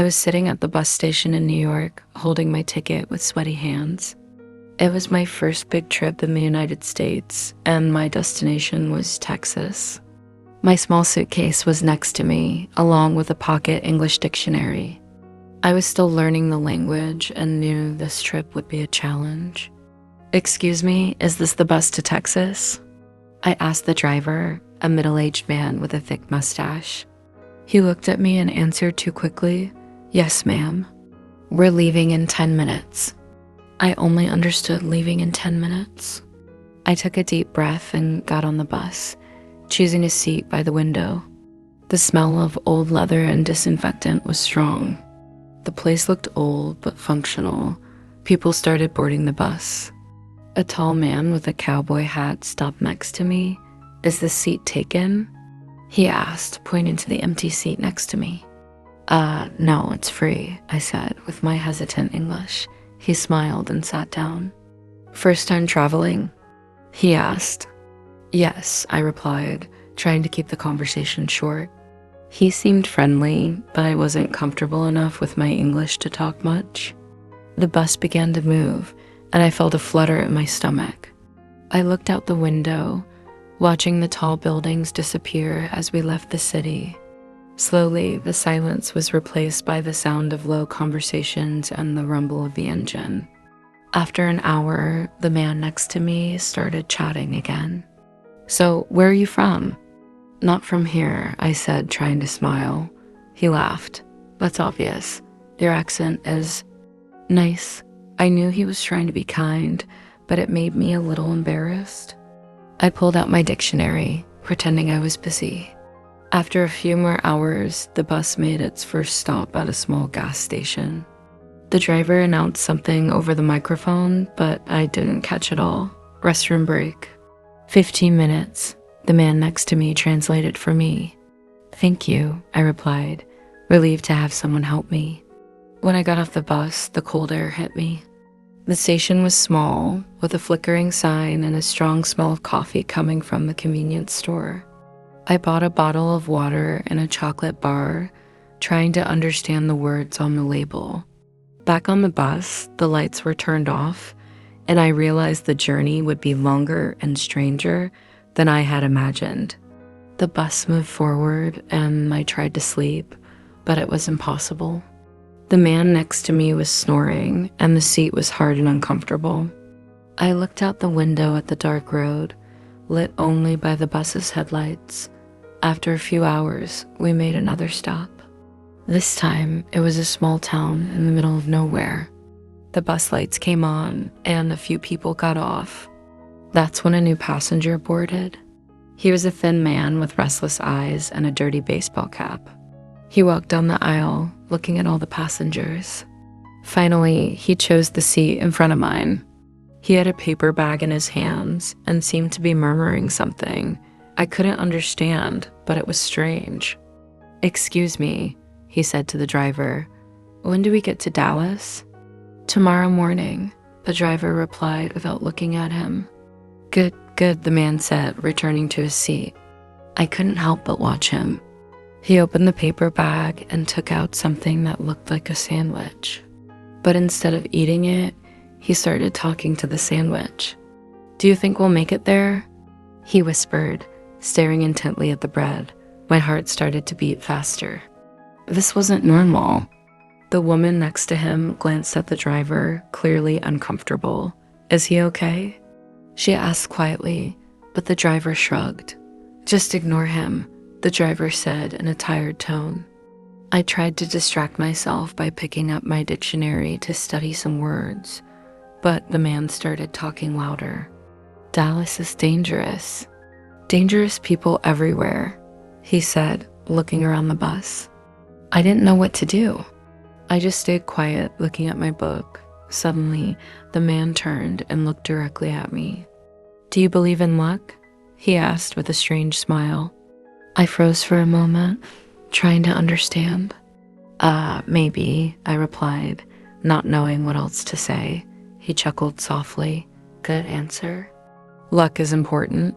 I was sitting at the bus station in New York, holding my ticket with sweaty hands. It was my first big trip in the United States, and my destination was Texas. My small suitcase was next to me, along with a pocket English dictionary. I was still learning the language and knew this trip would be a challenge. "Excuse me, is this the bus to Texas?" I asked the driver, a middle-aged man with a thick mustache. He looked at me and answered too quickly, "Yes, ma'am. We're leaving in 10 minutes. I only understood leaving in 10 minutes. I took a deep breath and got on the bus, choosing a seat by the window. The smell of old leather and disinfectant was strong. The place looked old but functional. People started boarding the bus. A tall man with a cowboy hat stopped next to me. "Is this seat taken?" he asked, pointing to the empty seat next to me. No, it's free," I said with my hesitant English. He smiled and sat down. "First time traveling?" he asked. "Yes," I replied, trying to keep the conversation short. He seemed friendly, but I wasn't comfortable enough with my English to talk much. The bus began to move, and I felt a flutter in my stomach. I looked out the window, watching the tall buildings disappear as we left the city. Slowly, the silence was replaced by the sound of low conversations and the rumble of the engine. After an hour, the man next to me started chatting again. "So, where are you from?" "Not from here," I said, trying to smile. He laughed. "That's obvious. Your accent is nice." I knew he was trying to be kind, but it made me a little embarrassed. I pulled out my dictionary, pretending I was busy. After a few more hours, the bus made its first stop at a small gas station. The driver announced something over the microphone, but I didn't catch it all. "Restroom break." 15 minutes, the man next to me translated for me. "Thank you," I replied, relieved to have someone help me. When I got off the bus, the cold air hit me. The station was small, with a flickering sign and a strong smell of coffee coming from the convenience store. I bought a bottle of water and a chocolate bar, trying to understand the words on the label. Back on the bus, the lights were turned off, and I realized the journey would be longer and stranger than I had imagined. The bus moved forward, and I tried to sleep, but it was impossible. The man next to me was snoring, and the seat was hard and uncomfortable. I looked out the window at the dark road, lit only by the bus's headlights. After a few hours, we made another stop. This time, it was a small town in the middle of nowhere. The bus lights came on, and a few people got off. That's when a new passenger boarded. He was a thin man with restless eyes and a dirty baseball cap. He walked down the aisle, looking at all the passengers. Finally, he chose the seat in front of mine. He had a paper bag in his hands and seemed to be murmuring something. I couldn't understand, but it was strange. "Excuse me," he said to the driver. "When do we get to Dallas?" "Tomorrow morning," the driver replied without looking at him. Good, the man said, returning to his seat. I couldn't help but watch him. He opened the paper bag and took out something that looked like a sandwich. But instead of eating it, he started talking to the sandwich. "Do you think we'll make it there?" he whispered, staring intently at the bread. My heart started to beat faster. This wasn't normal. The woman next to him glanced at the driver, clearly uncomfortable. "Is he okay?" she asked quietly, but the driver shrugged. "Just ignore him," the driver said in a tired tone. I tried to distract myself by picking up my dictionary to study some words, but the man started talking louder. "Dallas is dangerous. Dangerous people everywhere," he said, looking around the bus. I didn't know what to do. I just stayed quiet, looking at my book. Suddenly, the man turned and looked directly at me. "Do you believe in luck?" he asked with a strange smile. I froze for a moment, trying to understand. Maybe," I replied, not knowing what else to say. He chuckled softly. "Good answer. Luck is important."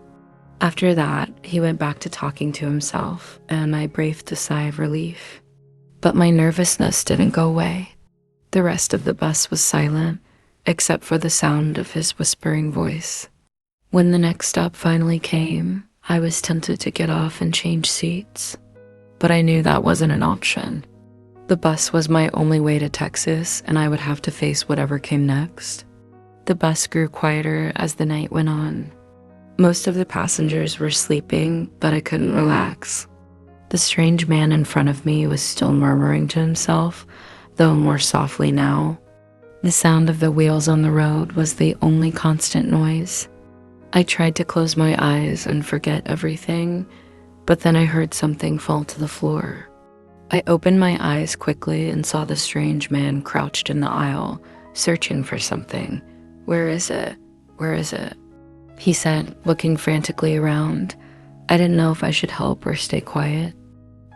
After that, he went back to talking to himself, and I breathed a sigh of relief. But my nervousness didn't go away. The rest of the bus was silent, except for the sound of his whispering voice. When the next stop finally came, I was tempted to get off and change seats. But I knew that wasn't an option. The bus was my only way to Texas, and I would have to face whatever came next. The bus grew quieter as the night went on. Most of the passengers were sleeping, but I couldn't relax. The strange man in front of me was still murmuring to himself, though more softly now. The sound of the wheels on the road was the only constant noise. I tried to close my eyes and forget everything, but then I heard something fall to the floor. I opened my eyes quickly and saw the strange man crouched in the aisle, searching for something. "Where is it? Where is it?" he said, looking frantically around. I didn't know if I should help or stay quiet.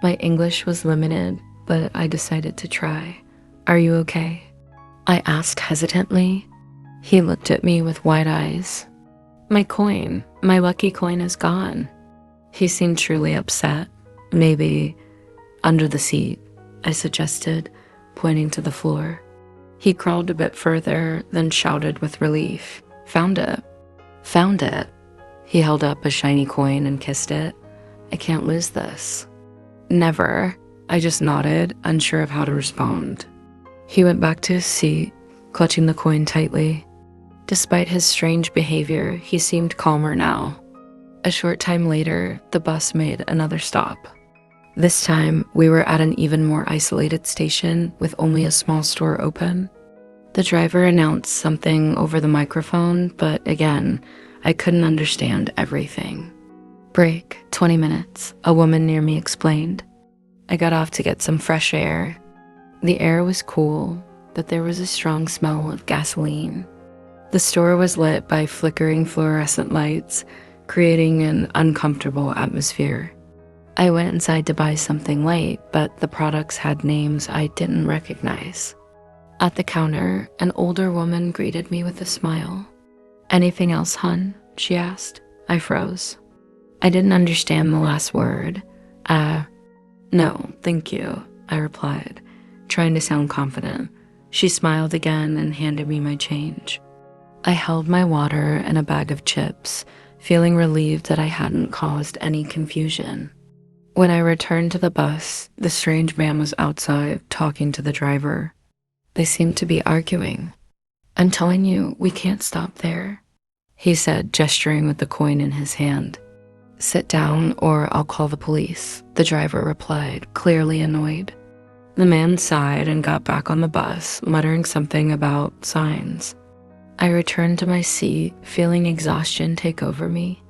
My English was limited, but I decided to try. "Are you okay?" I asked hesitantly. He looked at me with wide eyes. My lucky coin is gone." He seemed truly upset. "Maybe under the seat," I suggested, pointing to the floor. He crawled a bit further, then shouted with relief, "Found it." "Found it?" He held up a shiny coin and kissed it. "I can't lose this." "Never." I just nodded, unsure of how to respond. He went back to his seat, clutching the coin tightly. Despite his strange behavior, he seemed calmer now. A short time later, the bus made another stop. This time, we were at an even more isolated station with only a small store open. The driver announced something over the microphone, but again, I couldn't understand everything. "Break, 20 minutes, a woman near me explained. I got off to get some fresh air. The air was cool, but there was a strong smell of gasoline. The store was lit by flickering fluorescent lights, creating an uncomfortable atmosphere. I went inside to buy something light, but the products had names I didn't recognize. At the counter, an older woman greeted me with a smile. "Anything else, hun?" she asked. I froze. I didn't understand the last word. No, thank you," I replied, trying to sound confident. She smiled again and handed me my change. I held my water and a bag of chips, feeling relieved that I hadn't caused any confusion. When I returned to the bus, the strange man was outside talking to the driver. They seemed to be arguing. "I'm telling you, we can't stop there," he said, gesturing with the coin in his hand. "Sit down or I'll call the police," the driver replied, clearly annoyed. The man sighed and got back on the bus, muttering something about signs. I returned to my seat, feeling exhaustion take over me.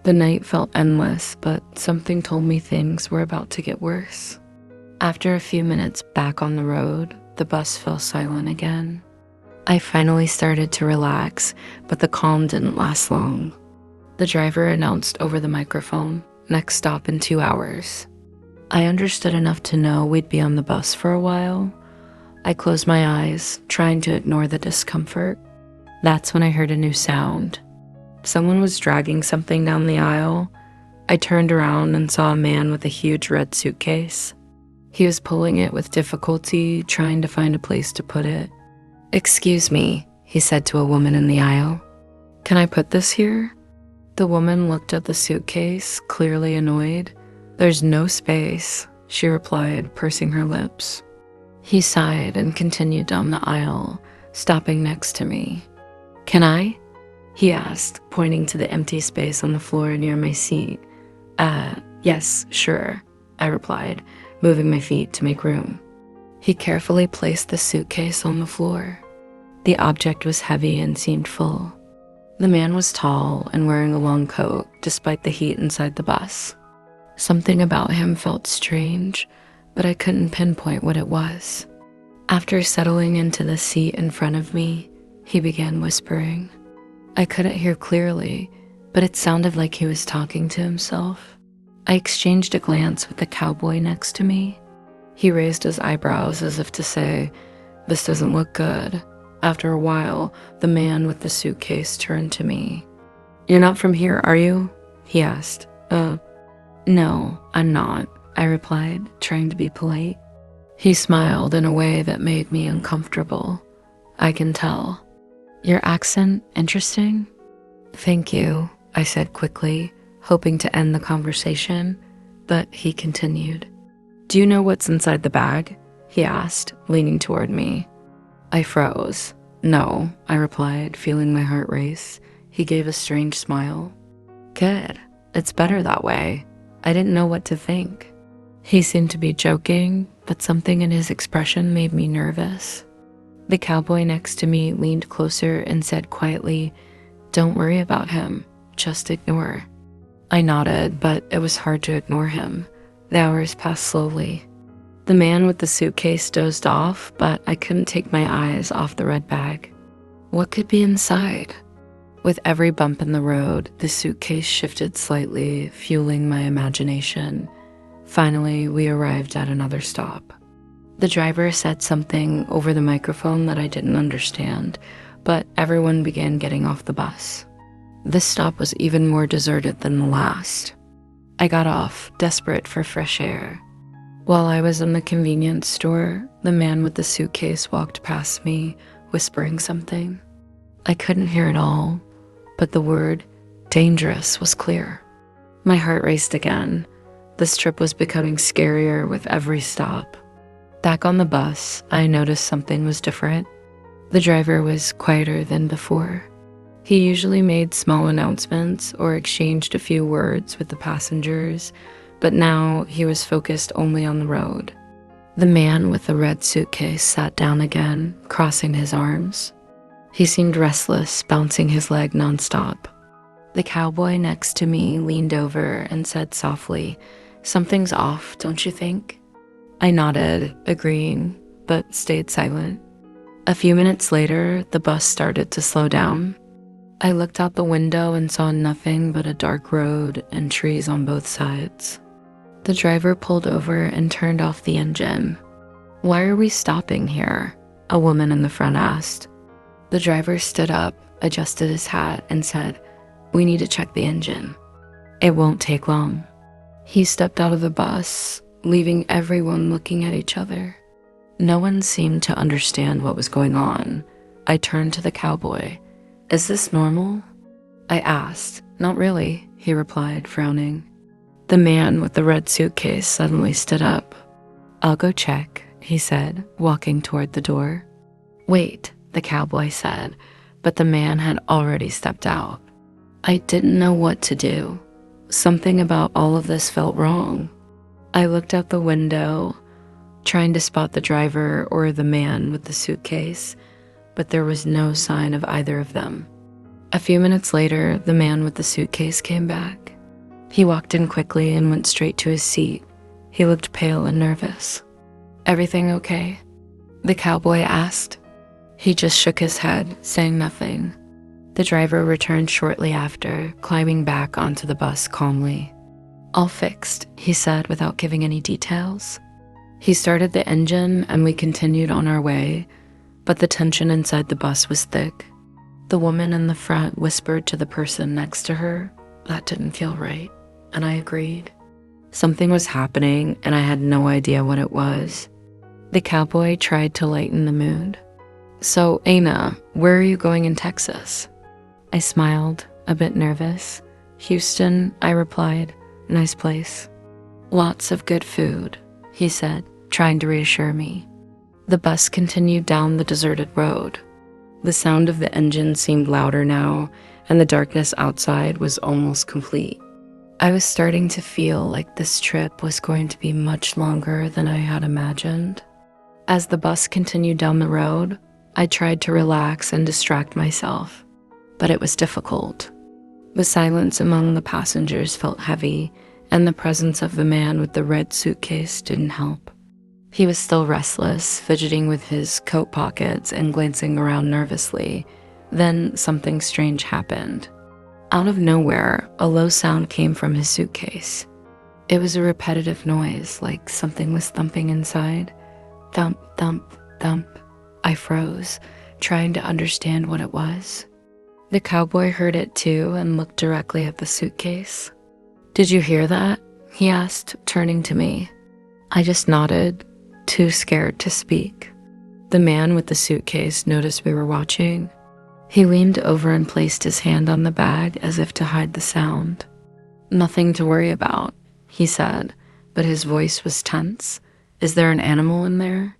The night felt endless, but something told me things were about to get worse. After a few minutes back on the road, the bus fell silent again. I finally started to relax, but the calm didn't last long. The driver announced over the microphone, "Next stop in 2 hours." I understood enough to know we'd be on the bus for a while. I closed my eyes, trying to ignore the discomfort. That's when I heard a new sound. Someone was dragging something down the aisle. I turned around and saw a man with a huge red suitcase. He was pulling it with difficulty, trying to find a place to put it. "Excuse me," he said to a woman in the aisle. "Can I put this here?" The woman looked at the suitcase, clearly annoyed. "There's no space," she replied, pursing her lips. He sighed and continued down the aisle, stopping next to me. "Can I?" he asked, pointing to the empty space on the floor near my seat. Yes, sure," I replied, moving my feet to make room. He carefully placed the suitcase on the floor. The object was heavy and seemed full. The man was tall and wearing a long coat, despite the heat inside the bus. Something about him felt strange, but I couldn't pinpoint what it was. After settling into the seat in front of me, he began whispering. I couldn't hear clearly, but it sounded like he was talking to himself. I exchanged a glance with the cowboy next to me. He raised his eyebrows as if to say, "This doesn't look good." After a while, the man with the suitcase turned to me. "You're not from here, are you?" he asked. No, I'm not," I replied, trying to be polite. He smiled in a way that made me uncomfortable. I can tell. Your accent interesting? Thank you, I said quickly, hoping to end the conversation, but he continued. Do you know what's inside the bag? He asked, leaning toward me. I froze. No, I replied, feeling my heart race. He gave a strange smile. Good. It's better that way. I didn't know what to think. He seemed to be joking, but something in his expression made me nervous. The cowboy next to me leaned closer and said quietly, Don't worry about him. Just ignore. I nodded, but it was hard to ignore him. The hours passed slowly. The man with the suitcase dozed off, but I couldn't take my eyes off the red bag. What could be inside? With every bump in the road, the suitcase shifted slightly, fueling my imagination. Finally, we arrived at another stop. The driver said something over the microphone that I didn't understand, but everyone began getting off the bus. This stop was even more deserted than the last. I got off, desperate for fresh air. While I was in the convenience store, the man with the suitcase walked past me, whispering something. I couldn't hear it all, but the word dangerous was clear. My heart raced again. This trip was becoming scarier with every stop. Back on the bus, I noticed something was different. The driver was quieter than before. He usually made small announcements or exchanged a few words with the passengers, but now he was focused only on the road. The man with the red suitcase sat down again, crossing his arms. He seemed restless, bouncing his leg nonstop. The cowboy next to me leaned over and said softly, Something's off, don't you think? I nodded, agreeing, but stayed silent. A few minutes later, the bus started to slow down. I looked out the window and saw nothing but a dark road and trees on both sides. The driver pulled over and turned off the engine. Why are we stopping here? A woman in the front asked. The driver stood up, adjusted his hat, and said, We need to check the engine. It won't take long. He stepped out of the bus, leaving everyone looking at each other. No one seemed to understand what was going on. I turned to the cowboy. Is this normal? I asked. Not really, he replied, frowning. The man with the red suitcase suddenly stood up. I'll go check, he said, walking toward the door. Wait, the cowboy said, but the man had already stepped out. I didn't know what to do. Something about all of this felt wrong. I looked out the window, trying to spot the driver or the man with the suitcase, but there was no sign of either of them. A few minutes later, the man with the suitcase came back. He walked in quickly and went straight to his seat. He looked pale and nervous. Everything okay? The cowboy asked. He just shook his head, saying nothing. The driver returned shortly after, climbing back onto the bus calmly. All fixed, he said without giving any details. He started the engine and we continued on our way, but the tension inside the bus was thick. The woman in the front whispered to the person next to her, That didn't feel right, and I agreed. Something was happening and I had no idea what it was. The cowboy tried to lighten the mood. So, Aina, where are you going in Texas? I smiled, a bit nervous. Houston, I replied. Nice place. Lots of good food, he said, trying to reassure me. The bus continued down the deserted road. The sound of the engine seemed louder now, and the darkness outside was almost complete. I was starting to feel like this trip was going to be much longer than I had imagined. As the bus continued down the road, I tried to relax and distract myself, but it was difficult. The silence among the passengers felt heavy, and the presence of the man with the red suitcase didn't help. He was still restless, fidgeting with his coat pockets and glancing around nervously. Then something strange happened. Out of nowhere, a low sound came from his suitcase. It was a repetitive noise, like something was thumping inside. Thump, thump, thump. I froze, trying to understand what it was. The cowboy heard it too and looked directly at the suitcase. Did you hear that? He asked, turning to me. I just nodded. too scared to speak. The man with the suitcase noticed we were watching. He leaned over and placed his hand on the bag as if to hide the sound. "Nothing to worry about," he said, but his voice was tense. "Is there an animal in there?"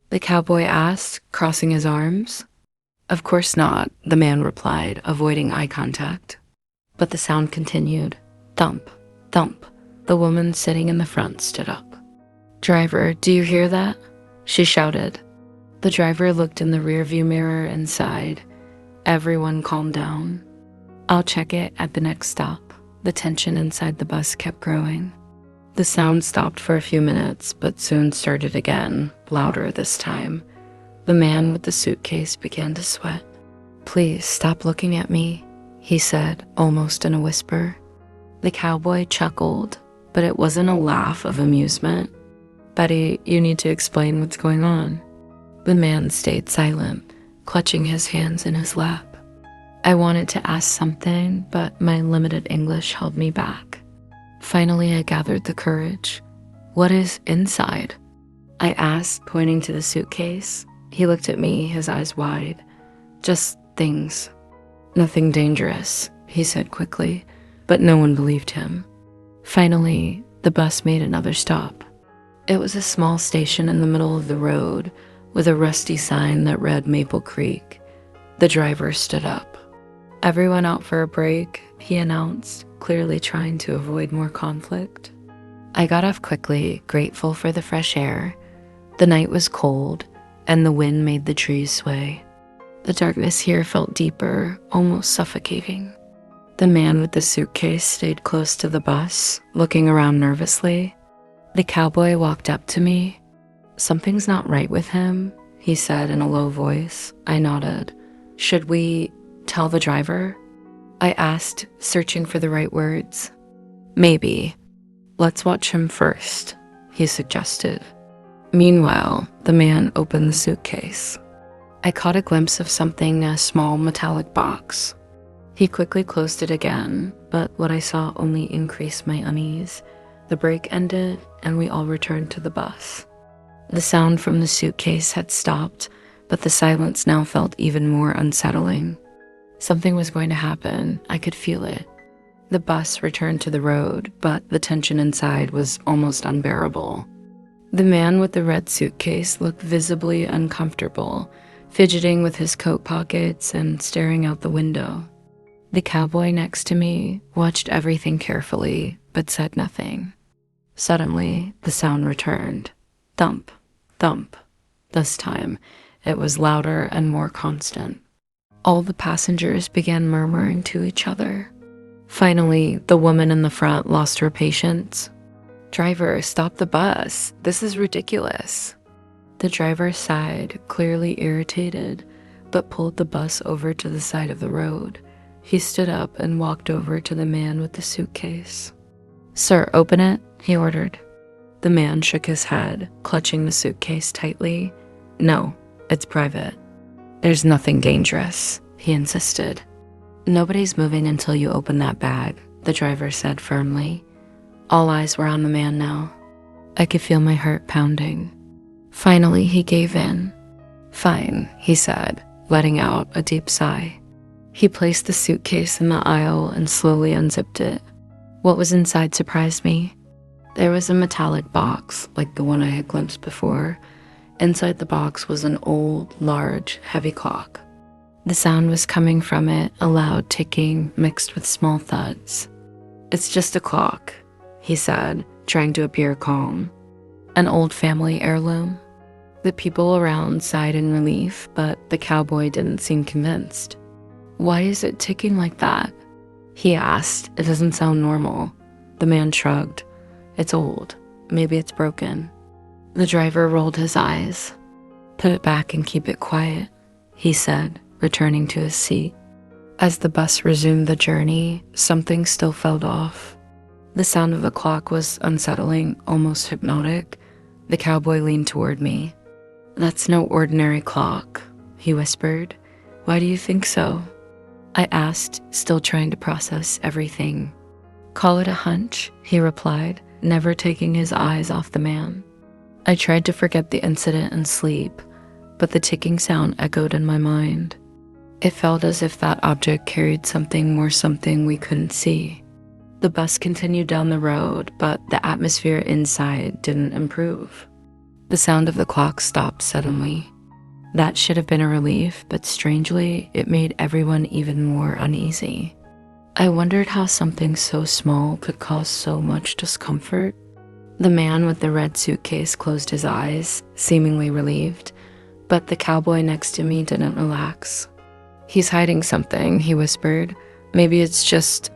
The cowboy asked, crossing his arms. "Of course not," the man replied, avoiding eye contact. But the sound continued. Thump, thump. The woman sitting in the front stood up. "Driver, do you hear that?" she shouted. The driver looked in the rearview mirror and sighed. Everyone calmed down. "I'll check it at the next stop." The tension inside the bus kept growing. The sound stopped for a few minutes, but soon started again, louder this time. The man with the suitcase began to sweat. "Please stop looking at me," he said, almost in a whisper. The cowboy chuckled, but it wasn't a laugh of amusement. "Betty, you need to explain what's going on." The man stayed silent, clutching his hands in his lap. I wanted to ask something, but my limited English held me back. Finally, I gathered the courage. "What is inside?" I asked, pointing to the suitcase. He looked at me, his eyes wide. "Just things. Nothing dangerous," he said quickly, but no one believed him. Finally, the bus made another stop. It was a small station in the middle of the road with a rusty sign that read Maple Creek. The driver stood up. "Everyone out for a break," he announced, clearly trying to avoid more conflict. I got off quickly, grateful for the fresh air. The night was cold, and the wind made the trees sway. The darkness here felt deeper, almost suffocating. The man with the suitcase stayed close to the bus, looking around nervously. The cowboy walked up to me. "Something's not right with him," he said in a low voice. I nodded. "Should we tell the driver?" I asked, searching for the right words. "Maybe. Let's watch him first," he suggested. Meanwhile, the man opened the suitcase. I caught a glimpse of something in a small metallic box. He quickly closed it again, but what I saw only increased my unease. The break ended, and we all returned to the bus. The sound from the suitcase had stopped, but the silence now felt even more unsettling. Something was going to happen. I could feel it. The bus returned to the road, but the tension inside was almost unbearable. The man with the red suitcase looked visibly uncomfortable, fidgeting with his coat pockets and staring out the window. The cowboy next to me watched everything carefully, but said nothing. Suddenly, the sound returned. Thump, thump. This time, it was louder and more constant. All the passengers began murmuring to each other. Finally, the woman in the front lost her patience. "Driver, stop the bus. This is ridiculous." The driver sighed, clearly irritated, but pulled the bus over to the side of the road. He stood up and walked over to the man with the suitcase. "Sir, open it," he ordered. The man shook his head, clutching the suitcase tightly. "No, it's private." "There's nothing dangerous," he insisted. "Nobody's moving until you open that bag," the driver said firmly. All eyes were on the man now. I could feel my heart pounding. Finally, he gave in. "Fine," he said, letting out a deep sigh. He placed the suitcase in the aisle and slowly unzipped it. What was inside surprised me. There was a metallic box, like the one I had glimpsed before. Inside the box was an old, large, heavy clock. The sound was coming from it, a loud ticking mixed with small thuds. "It's just a clock," he said, trying to appear calm. "An old family heirloom." The people around sighed in relief, but the cowboy didn't seem convinced. "Why is it ticking like that?" he asked. "It doesn't sound normal." The man shrugged. "It's old. Maybe it's broken." The driver rolled his eyes. "Put it back and keep it quiet," he said, returning to his seat. As the bus resumed the journey, something still felt off. The sound of the clock was unsettling, almost hypnotic. The cowboy leaned toward me. "That's no ordinary clock," he whispered. "Why do you think so?" I asked, still trying to process everything. "Call it a hunch," he replied, never taking his eyes off the man. I tried to forget the incident and sleep, but the ticking sound echoed in my mind. It felt as if that object carried something we couldn't see. The bus continued down the road, but the atmosphere inside didn't improve. The sound of the clock stopped suddenly. That should have been a relief, but strangely, it made everyone even more uneasy. I wondered how something so small could cause so much discomfort. The man with the red suitcase closed his eyes, seemingly relieved, but the cowboy next to me didn't relax. "He's hiding something," he whispered. "Maybe it's just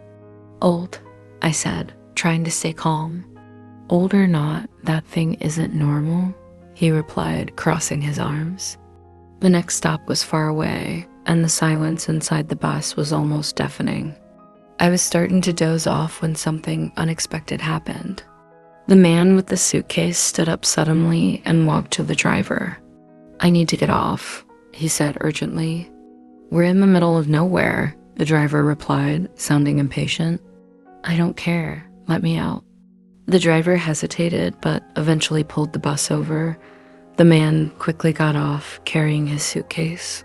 old," I said, trying to stay calm. "Old or not, that thing isn't normal," he replied, crossing his arms. The next stop was far away, and the silence inside the bus was almost deafening. I was starting to doze off when something unexpected happened. The man with the suitcase stood up suddenly and walked to the driver. "I need to get off," he said urgently. "We're in the middle of nowhere," the driver replied, sounding impatient. "I don't care. Let me out." The driver hesitated, but eventually pulled the bus over. The man quickly got off, carrying his suitcase.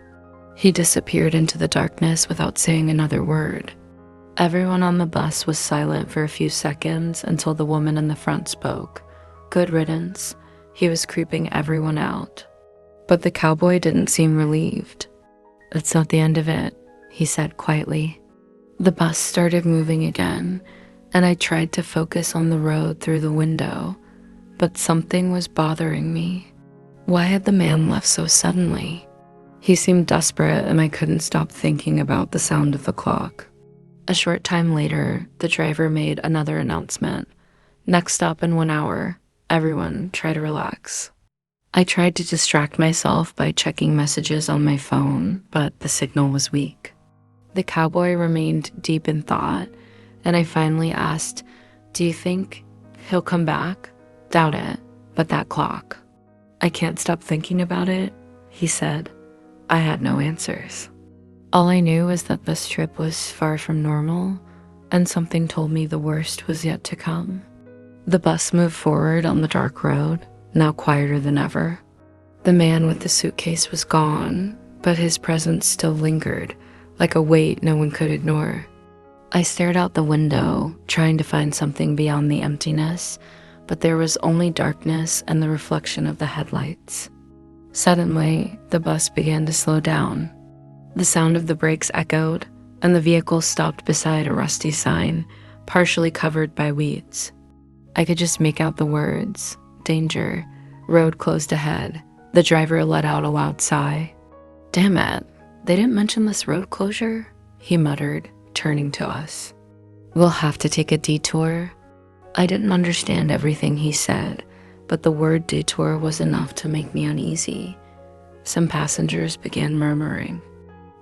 He disappeared into the darkness without saying another word. Everyone on the bus was silent for a few seconds until the woman in the front spoke. Good riddance. He was creeping everyone out. But the cowboy didn't seem relieved. "It's not the end of it," he said quietly. The bus started moving again, and I tried to focus on the road through the window, but something was bothering me. Why had the man left so suddenly? He seemed desperate, and I couldn't stop thinking about the sound of the clock. A short time later, the driver made another announcement. "Next stop in 1 hour. Everyone, try to relax." I tried to distract myself by checking messages on my phone, but the signal was weak. The cowboy remained deep in thought, and I finally asked, "Do you think he'll come back?" "Doubt it, but that clock." "I can't stop thinking about it," he said. I had no answers. All I knew was that this trip was far from normal, and something told me the worst was yet to come. The bus moved forward on the dark road, now quieter than ever. The man with the suitcase was gone, but his presence still lingered, like a weight no one could ignore. I stared out the window, trying to find something beyond the emptiness, but there was only darkness and the reflection of the headlights. Suddenly, the bus began to slow down. The sound of the brakes echoed, and the vehicle stopped beside a rusty sign, partially covered by weeds. I could just make out the words, "Danger, road closed ahead." The driver let out a loud sigh. "Damn it, they didn't mention this road closure," he muttered, turning to us. "We'll have to take a detour." I didn't understand everything he said, but the word detour was enough to make me uneasy. Some passengers began murmuring.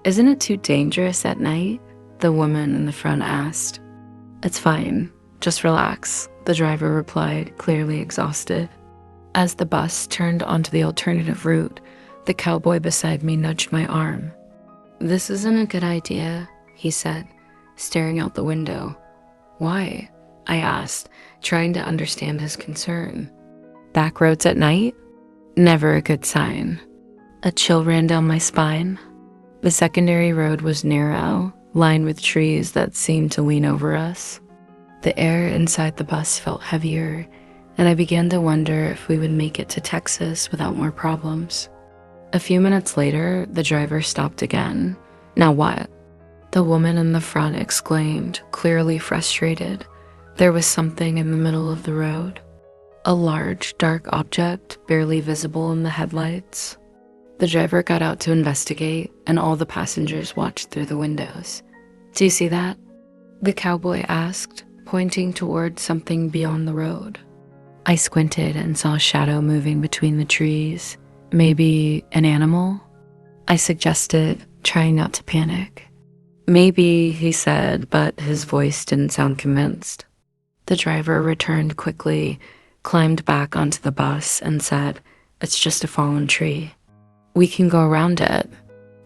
"Isn't it too dangerous at night?" the woman in the front asked. "It's fine, just relax," the driver replied, clearly exhausted. As the bus turned onto the alternative route, the cowboy beside me nudged my arm. "This isn't a good idea," he said, staring out the window. "Why?" I asked, trying to understand his concern. "Back roads at night? Never a good sign." A chill ran down my spine. The secondary road was narrow, lined with trees that seemed to lean over us. The air inside the bus felt heavier, and I began to wonder if we would make it to Texas without more problems. A few minutes later, the driver stopped again. "Now what?" the woman in the front exclaimed, clearly frustrated. There was something in the middle of the road. A large, dark object, barely visible in the headlights. The driver got out to investigate, and all the passengers watched through the windows. "Do you see that?" the cowboy asked, pointing toward something beyond the road. I squinted and saw a shadow moving between the trees. "Maybe an animal?" I suggested, trying not to panic. "Maybe," he said, but his voice didn't sound convinced. The driver returned quickly, climbed back onto the bus, and said, "It's just a fallen tree. We can go around it."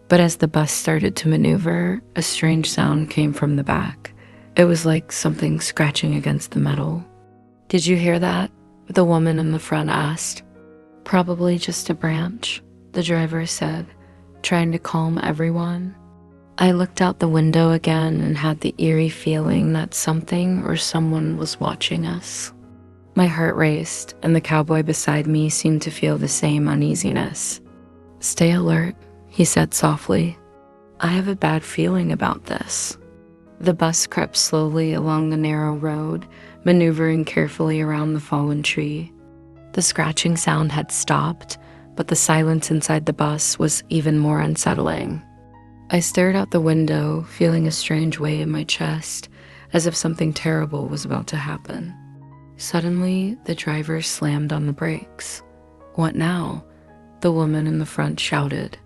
But as the bus started to maneuver, a strange sound came from the back. It was like something scratching against the metal. "Did you hear that?" the woman in the front asked. Probably just a branch, the driver said, trying to calm everyone. I looked out the window again and had the eerie feeling that something or someone was watching us. My heart raced, and the cowboy beside me seemed to feel the same uneasiness. "Stay alert," he said softly. "I have a bad feeling about this." The bus crept slowly along the narrow road, maneuvering carefully around the fallen tree. The scratching sound had stopped, but the silence inside the bus was even more unsettling. I stared out the window, feeling a strange weight in my chest, as if something terrible was about to happen. Suddenly, the driver slammed on the brakes. "What now?" the woman in the front shouted.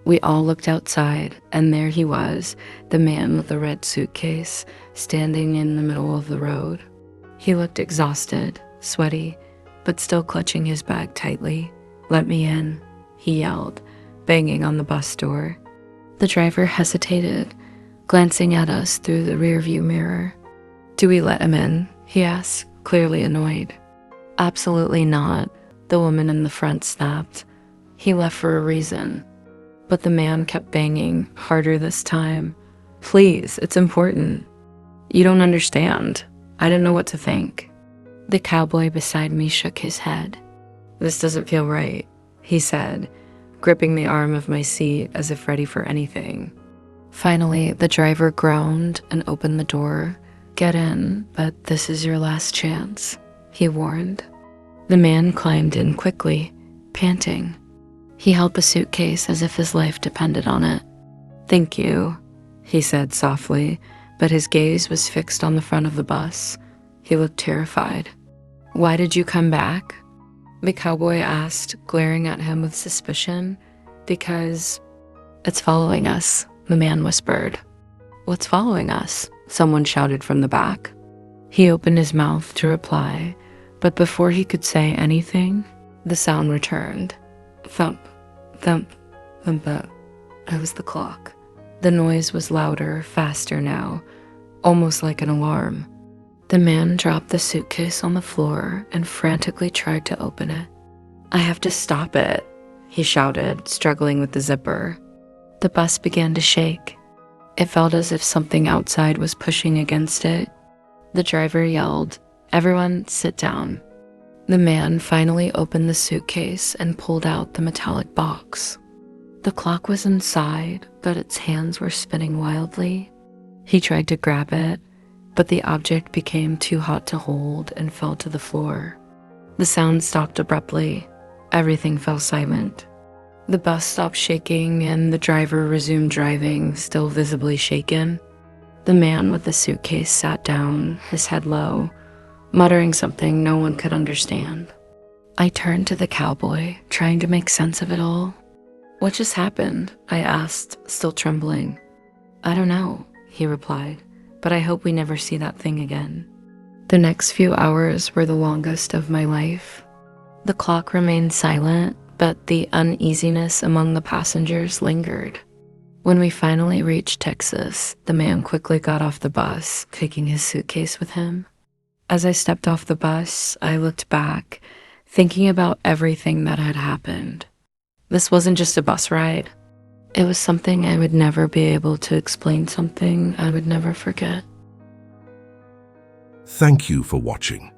We all looked outside, and there he was, the man with the red suitcase, standing in the middle of the road. He looked exhausted, sweaty, but still clutching his bag tightly. "Let me in," he yelled, banging on the bus door. The driver hesitated, glancing at us through the rearview mirror. "Do we let him in?" he asked, clearly annoyed. "Absolutely not," the woman in the front snapped. "He left for a reason." But the man kept banging, harder this time. "Please, it's important." "You don't understand. I didn't know what to think." The cowboy beside me shook his head. "This doesn't feel right," he said, gripping the arm of my seat as if ready for anything. Finally, the driver groaned and opened the door. "Get in, but this is your last chance," he warned. The man climbed in quickly, panting. He held the suitcase as if his life depended on it. "Thank you," he said softly, but his gaze was fixed on the front of the bus. He looked terrified. "Why did you come back?" the cowboy asked, glaring at him with suspicion. "Because it's following us," the man whispered. "What's following us?" someone shouted from the back. He opened his mouth to reply, but before he could say anything, the sound returned. Thump, thump, thump. It was the clock. The noise was louder, faster now, almost like an alarm. The man dropped the suitcase on the floor and frantically tried to open it. "I have to stop it," he shouted, struggling with the zipper. The bus began to shake. It felt as if something outside was pushing against it. The driver yelled, "Everyone, sit down." The man finally opened the suitcase and pulled out the metallic box. The clock was inside, but its hands were spinning wildly. He tried to grab it, but the object became too hot to hold and fell to the floor. The sound stopped abruptly. Everything fell silent. The bus stopped shaking and the driver resumed driving, still visibly shaken. The man with the suitcase sat down, his head low, muttering something no one could understand. I turned to the cowboy, trying to make sense of it all. "What just happened?" I asked, still trembling. "I don't know," he replied, "but I hope we never see that thing again." The next few hours were the longest of my life. The clock remained silent, but the uneasiness among the passengers lingered. When we finally reached Texas, the man quickly got off the bus, taking his suitcase with him. As I stepped off the bus, I looked back, thinking about everything that had happened. This wasn't just a bus ride. It was something I would never be able to explain, something I would never forget. Thank you for watching.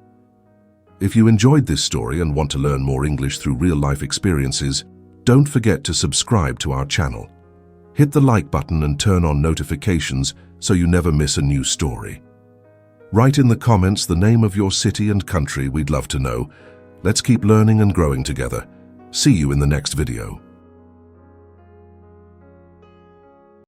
If you enjoyed this story and want to learn more English through real-life experiences, don't forget to subscribe to our channel. Hit the like button and turn on notifications so you never miss a new story. Write in the comments the name of your city and country. We'd love to know. Let's keep learning and growing together. See you in the next video.